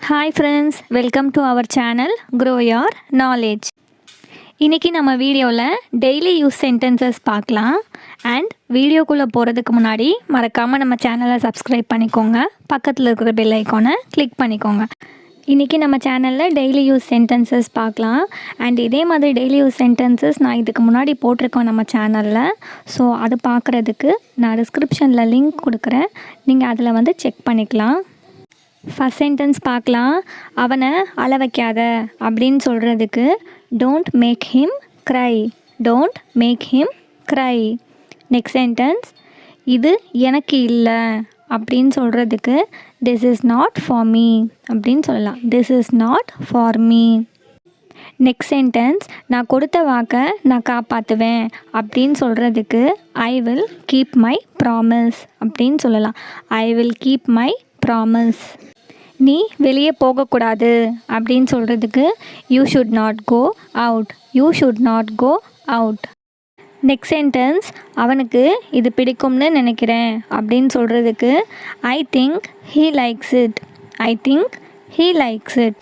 Hi friends, welcome to our channel Grow Your Knowledge. இன்னைக்கு நம்ம வீடியோவில் டெய்லி யூஸ் சென்டென்சஸ் பார்க்கலாம். அண்ட் வீடியோக்குள்ளே போகிறதுக்கு முன்னாடி மறக்காமல் நம்ம சேனலை சப்ஸ்கிரைப் பண்ணிக்கோங்க. பக்கத்தில் இருக்கிற பெல் ஐக்கானை கிளிக் பண்ணிக்கோங்க. இன்றைக்கி நம்ம சேனலில் டெய்லி யூஸ் சென்டென்சஸ் பார்க்கலாம். அண்ட் இதே மாதிரி டெய்லி யூஸ் சென்டென்சஸ் நான் இதுக்கு முன்னாடி போட்டிருக்கோம் நம்ம சேனலில். ஸோ அது பார்க்குறதுக்கு நான் டிஸ்கிரிப்ஷனில் லிங்க் கொடுக்குறேன். நீங்கள் அதில் செக் பண்ணிக்கலாம். ஃபஸ்ட் சென்டென்ஸ் பார்க்கலாம். அவனை அழ வைக்காத அப்படின்னு சொல்கிறதுக்கு don't make him cry. Don't make him cry. Next sentence இது எனக்கு இல்லை அப்படின்னு சொல்கிறதுக்கு this is not for me அப்படின்னு சொல்லலாம். This is not for me. Next sentence நான் கொடுத்த வாக்கை நான் காப்பாற்றுவேன் அப்படின்னு சொல்கிறதுக்கு I will keep my promise அப்படின்னு சொல்லலாம். I will keep my promise. நீ வெளியே போகக்கூடாது அப்படின்னு சொல்கிறதுக்கு you should not go out. You should not go out. Next sentence அவனுக்கு இது பிடிக்கும்னு நினைக்கிறேன் அப்படின்னு சொல்கிறதுக்கு I think he likes it. I think he likes it.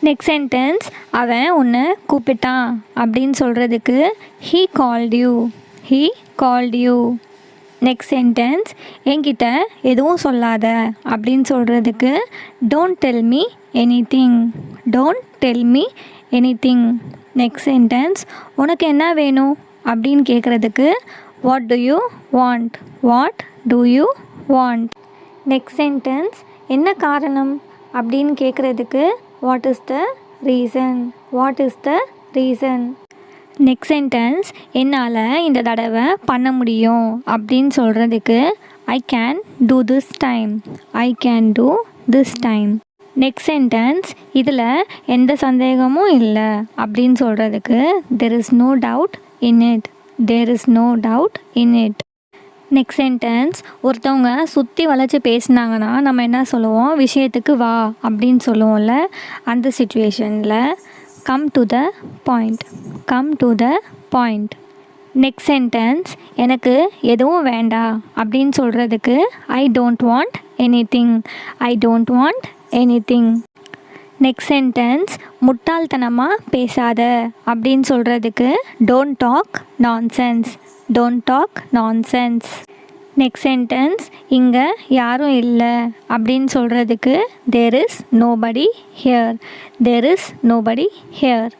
Next sentence அவன் உன்னை கூப்பிட்டான் அப்படின்னு சொல்கிறதுக்கு he called you. He called you. Next sentence என்கிட்ட எதுவும் சொல்லாத அப்படின்னு சொல்கிறதுக்கு don't tell me anything. Don't tell me anything. Next sentence உனக்கு என்ன வேணும் அப்படின்னு கேட்குறதுக்கு what to you want. What to you want. Next sentence என்ன காரணம் அப்படின்னு கேட்குறதுக்கு what is the reason. What is the reason. Next sentence என்னால் இந்த தடவை பண்ண முடியும் அப்படின்னு சொல்கிறதுக்கு I can do this time. I can do this time. Next sentence இதில் எந்த சந்தேகமும் இல்லை அப்படின்னு சொல்கிறதுக்கு there is no doubt in it. There is no doubt in it. Next sentence ஒருத்தவங்க சுற்றி வளைச்சி பேசினாங்கன்னா நம்ம என்ன சொல்லுவோம், விஷயத்துக்கு வா அப்படின்னு சொல்லுவோம்ல. அந்த சிச்சுவேஷனில் come to the point. come to the point. Next sentence எனக்கு எதுவும் வேண்டாம் அப்படின்னு சொல்கிறதுக்கு I don't want anything. I don't want anything. Next sentence முட்டாள்தனமாக பேசாத அப்படின்னு சொல்கிறதுக்கு don't talk nonsense. Don't talk nonsense. Next sentence இங்கே யாரும் இல்லை அப்படின்னு சொல்கிறதுக்கு there is nobody here. There is nobody here.